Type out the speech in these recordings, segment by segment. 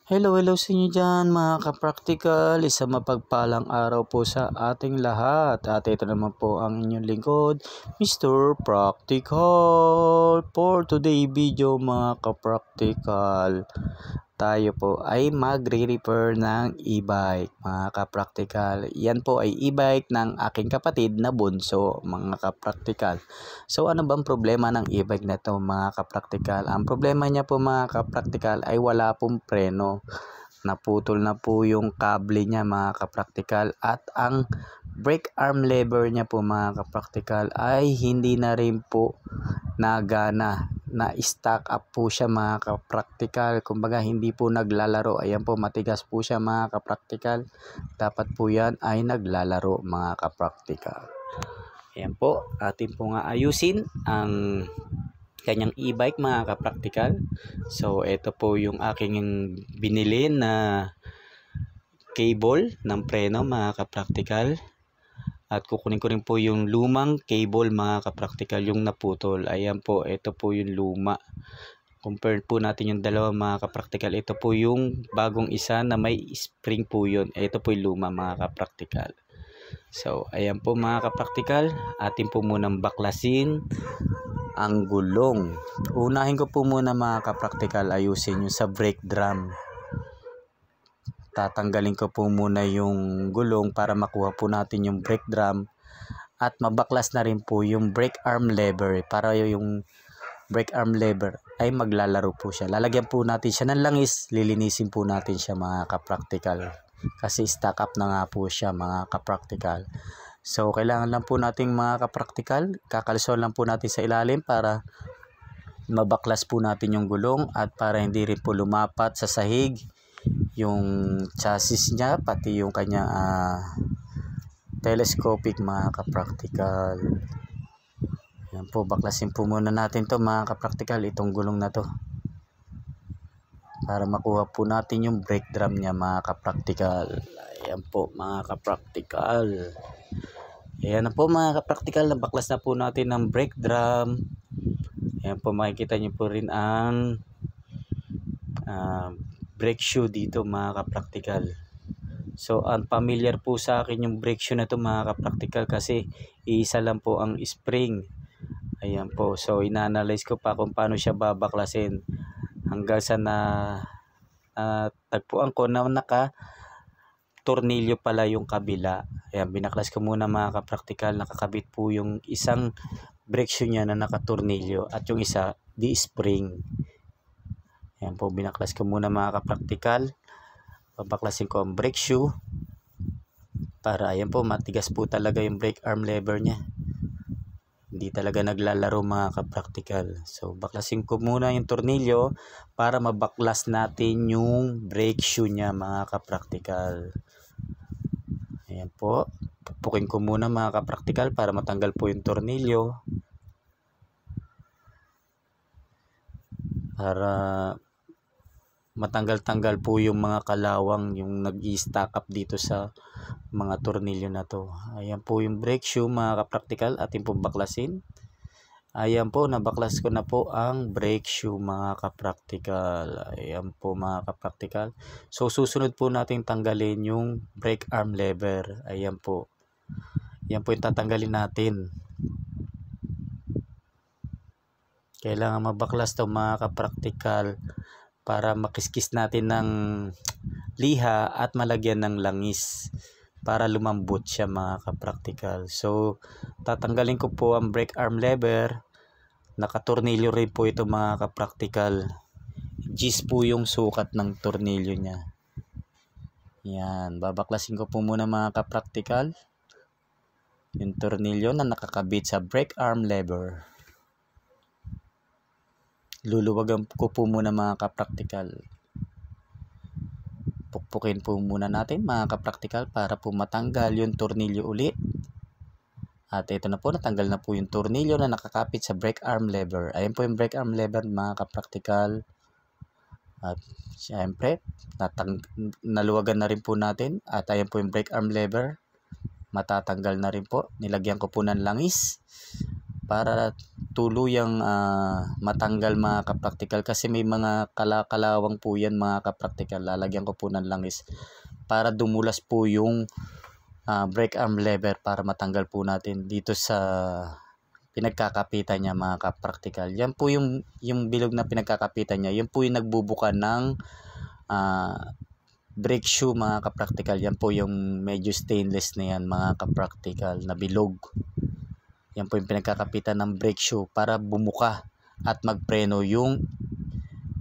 Hello sa inyo dyan mga ka-practical. Isang mapagpalang araw po sa ating lahat. At ito naman po ang inyong lingkod, Mr. Practical. For today video mga ka-practical, tayo po ay magre-repair ng e-bike mga ka-practical. Yan po ay e-bike ng aking kapatid na bunso mga ka-practical. So ano bang problema ng e-bike na ito mga ka-practical? Ang problema niya po mga ka-practical ay wala pong preno. Naputol na po yung kable niya mga ka-practical, at ang brake arm lever niya po mga ka-practical ay hindi na rin po nagana, na stack up po siya mga ka-practical. Kumbaga hindi po naglalaro. Ayan po, matigas po siya mga ka-practical. Dapat po yan ay naglalaro mga ka-practical. Ayan po, atin po nga ayusin ang kanyang e-bike mga ka-practical. So ito po yung aking binili na cable ng preno mga ka-practical. At kukunin ko rin po yung lumang cable mga ka-practical, yung naputol. Ayan po, ito po yung luma. Compare po natin yung dalawa mga ka-practical. Ito po yung bagong isa na may spring po yun. Ito po yung luma mga ka-practical. So ayan po mga ka-practical, atin po munang baklasin ang gulong. Unahin ko po muna mga ka-practical ayusin yung sa brake drum. Tatanggalin ko po muna yung gulong para makuha po natin yung brake drum, at mabaklas na rin po yung brake arm lever para yung brake arm lever ay maglalaro po siya. Lalagyan po natin siya ng langis, lilinisin po natin siya mga ka-practical kasi stack up na nga po siya mga ka-practical. So kailangan lang po nating mga ka-practical, kakalson lang po natin sa ilalim para mabaklas po natin yung gulong, at para hindi rin po lumapat sa sahig yung chassis niya, pati yung kanya telescopic mga ka-practical. Yan po, baklasin po muna natin to mga ka-practical, itong gulong na to, para makuha po natin yung brake drum niya mga ka-practical. Ayan po mga ka-practical. Ayan na po mga ka-practical, nabaklas na po natin ng brake drum. Ayan po, makikita nyo po rin ang brake shoe dito mga ka-practical. So unfamiliar po sa akin yung brake shoe na to mga ka-practical kasi iisa lang po ang spring. Ayan po, so ina-analyze ko pa kung paano siya babaklasin hanggang sa tagpuan ko na tornilyo pala yung kabila. Ayan, binaklas ko muna mga ka-practical. Nakakabit po yung isang brake shoe niya na nakatornilyo, at yung isa di spring. Ayan po, binaklas ko muna mga ka-practical. Babaklasin ko ang brake shoe para ayan po, matigas po talaga yung brake arm lever niya. Hindi talaga naglalaro mga ka-practical. So baklasin ko muna yung tornilyo para mabaklas natin yung brake shoe niya mga ka-practical. Ayan po, pupukin ko muna mga ka-practical para matanggal po yung tornilyo, para matanggal-tanggal po yung mga kalawang yung nag-i-stack up dito sa mga tornilyo na to. Ayan po yung brake shoe mga ka-practical, atin pong baklasin. Ayan po, nabaklas ko na po ang brake shoe mga ka-practical. Ayan po mga ka-practical. So susunod po natin tanggalin yung brake arm lever. Ayan po. Ayan po yung tatanggalin natin. Kailangan mabaklas to mga ka-practical para makiskis natin ng liha at malagyan ng langis para lumambot siya mga ka-practical. So tatanggalin ko po ang brake arm lever. Nakatornilyo rin po ito mga ka-practical. Gis po yung sukat ng tornilyo niya. Yan, babaklasin ko po muna mga ka-practical yung tornilyo na nakakabit sa brake arm lever. Luluwagan ko po muna mga ka-practical. Pukpukin po muna natin mga ka-practical para po matanggal yung tornilyo ulit. At ito na po, natanggal na po yung tornilyo na nakakapit sa brake arm lever. Ayan po yung brake arm lever mga ka-practical. At syempre, naluwagan na rin po natin. At ayan po yung brake arm lever. Matatanggal na rin po. Nilagyan ko po ng langis para tuluyang matanggal mga kapraktikal, kasi may mga kalawang po yan mga kapraktikal. Lalagyan ko po ng langis para dumulas po yung brake arm lever, para matanggal po natin dito sa pinagkakapitan niya mga kapraktikal. Yan po yung bilog na pinagkakapitan niya, yun po yung nagbubuka ng brake shoe mga kapraktikal. Yan po yung medyo stainless na yan mga kapraktikal, na bilog. Yan po yung pinagkakapitan ng brake shoe para bumuka at magpreno yung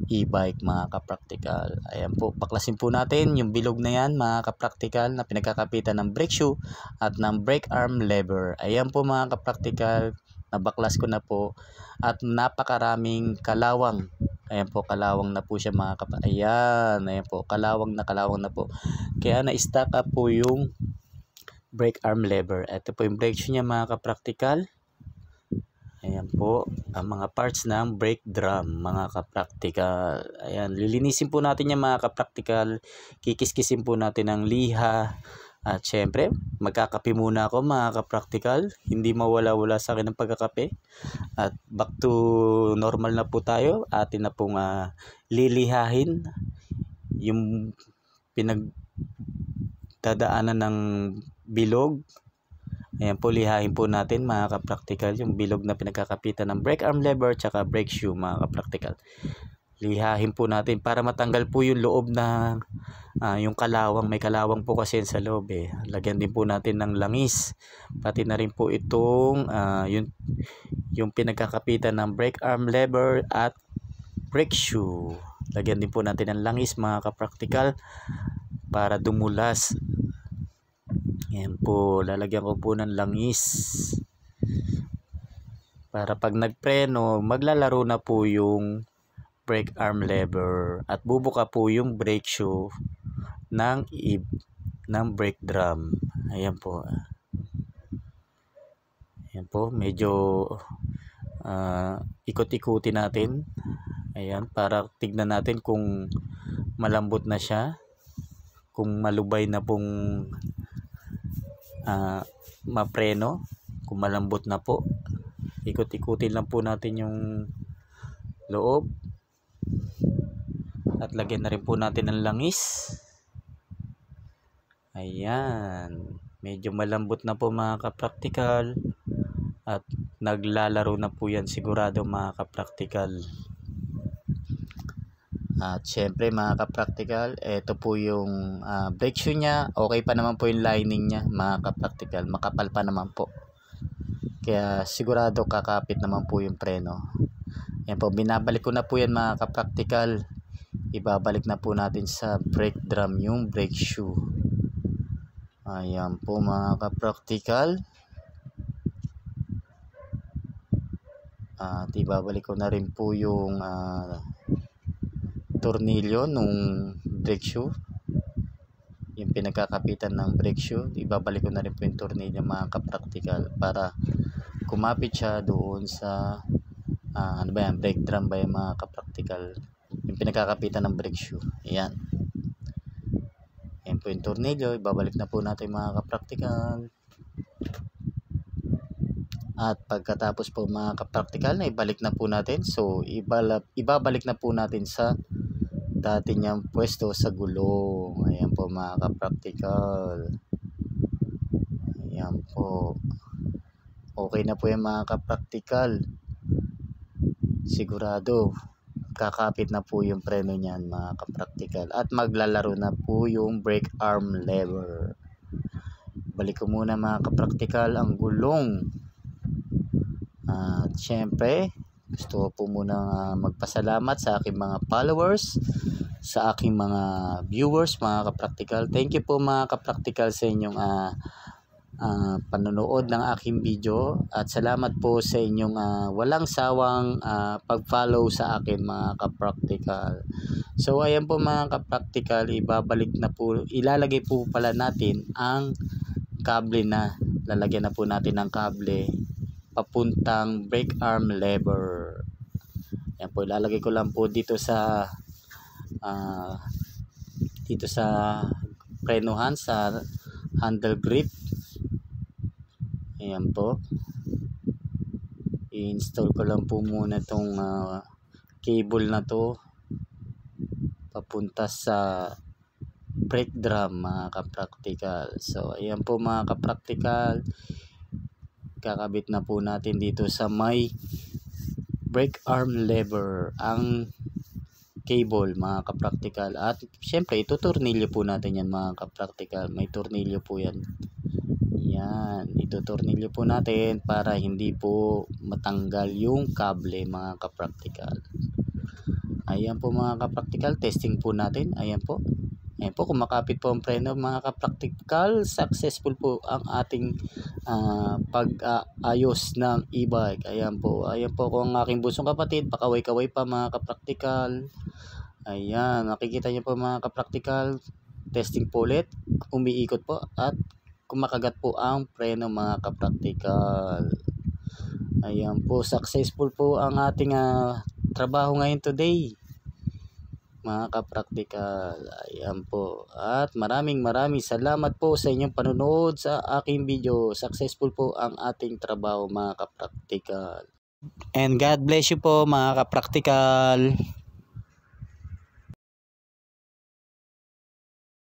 e-bike mga kapraktikal. Ayan po, baklasin po natin yung bilog na yan mga kapraktikal, na pinagkakapitan ng brake shoe at ng brake arm lever. Ayan po mga kapraktikal, nabaklas ko na po, at napakaraming kalawang. Ayan po, kalawang na po siya mga kapraktikal. Ayan po, kalawang na po. Kaya na-stack up po yung brake arm lever. Ito po yung brake shoe niya mga kapraktikal. Ayan po ang mga parts ng brake drum mga kapraktikal. Ayan, lilinisin po natin yan mga kapraktikal. Kikiskisin po natin ang liha. At syempre, magkakape muna ako mga kapraktikal. Hindi mawala-wala sa akin ang pagkakape. At back to normal na po tayo. Atin na pong lilihahin yung pinagdadaanan ng bilog. Ayan po, lihahin po natin mga kapraktikal yung bilog na pinagkakapitan ng brake arm lever tsaka brake shoe mga kapraktikal. Lihahin po natin para matanggal po yung loob na yung kalawang. May kalawang po kasi sa loob eh. Lagyan din po natin ng langis. Pati na rin po itong yung pinagkakapitan ng brake arm lever at brake shoe. Lagyan din po natin ng langis mga kapraktikal para dumulas. Ayan po, lalagyan ko po ng langis para pag nagpreno, maglalaro na po yung brake arm lever at bubuka po yung brake shoe ng brake drum. Ayan po. Ayan po, medyo ikot-ikuti natin. Ayan, para tignan natin kung malambot na siya, kung malubay na pong mapreno, kung malambot na po. Ikot-ikutin lang po natin yung loob at lagyan na rin po natin ng langis. Ayan, medyo malambot na po mga kapraktikal at naglalaro na po yan sigurado mga kapraktikal. At syempre mga kapraktikal, ito po yung brake shoe niya. Okay pa naman po yung lining niya mga kapraktikal, makapal pa naman po. Kaya sigurado kakapit naman po yung preno. Yan po, binabalik ko na po yan mga kapraktikal. Ibabalik na po natin sa brake drum yung brake shoe. Ayan po mga kapraktikal. At ibabalik ko na rin po yung tornilyo nung brake shoe, yung pinagkakapitan ng brake shoe. Ibabalik ko na rin po yung tornilyo mga kapraktikal para kumapit siya doon sa ano ba yan, brake drum ba yan mga kapraktikal, yung pinagkakapitan ng brake shoe. Ayan, yan po yung tornilyo. Ibabalik na po natin mga kapraktikal. At pagkatapos po mga kapraktikal na ibalik na po natin, so ibabalik na po natin sa dati niyang pwesto sa gulong. Ayan po mga kapraktikal. Ayan po. Okay na po yan mga kapraktikal. Sigurado kakapit na po yung preno niyan mga kapraktikal. At maglalaro na po yung brake arm lever. Balik ko muna mga kapraktikal ang gulong. At syempre, gusto ko po muna magpasalamat sa aking mga followers, sa aking mga viewers mga kapraktikal. Thank you po mga kapraktikal sa inyong panonood ng aking video. At salamat po sa inyong walang sawang pag-follow sa akin mga kapraktikal. So ayan po mga kapraktikal, ilalagay po pala natin ang kable na. Lalagyan na po natin ng kable papuntang brake arm lever. Yan po, ilalagay ko lang po dito sa prenuhan, sa handle grip. Ayan po, i-install ko lang po muna tong cable na to papunta sa brake drum mga ka-practical. So ayan po mga ka-practical, kakabit na po natin dito sa may brake arm lever ang cable mga ka-practical, at syempre itutornilyo po natin yan mga ka-practical. May tornilyo po yan. Yan, itutornilyo po natin para hindi po matanggal yung kable mga ka-practical. Ayan po mga ka-practical, testing po natin. Ayan po, kumakapit po ang preno mga ka-practical. Successful po ang ating pag-ayos ng e-bike. Ayan po kung ang aking bunsong kapatid, pakaway-kaway pa mga ka-practical. Ayan, nakikita niyo po mga ka-practical, testing po ulit, umiikot po at kumakagat po ang preno mga ka-practical. Ayan po, successful po ang ating trabaho ngayon today mga ka-practical. Ayan po, at maraming salamat po sa inyong panonood sa aking video. Successful po ang ating trabaho mga ka-practical. And God bless you po mga ka-practical.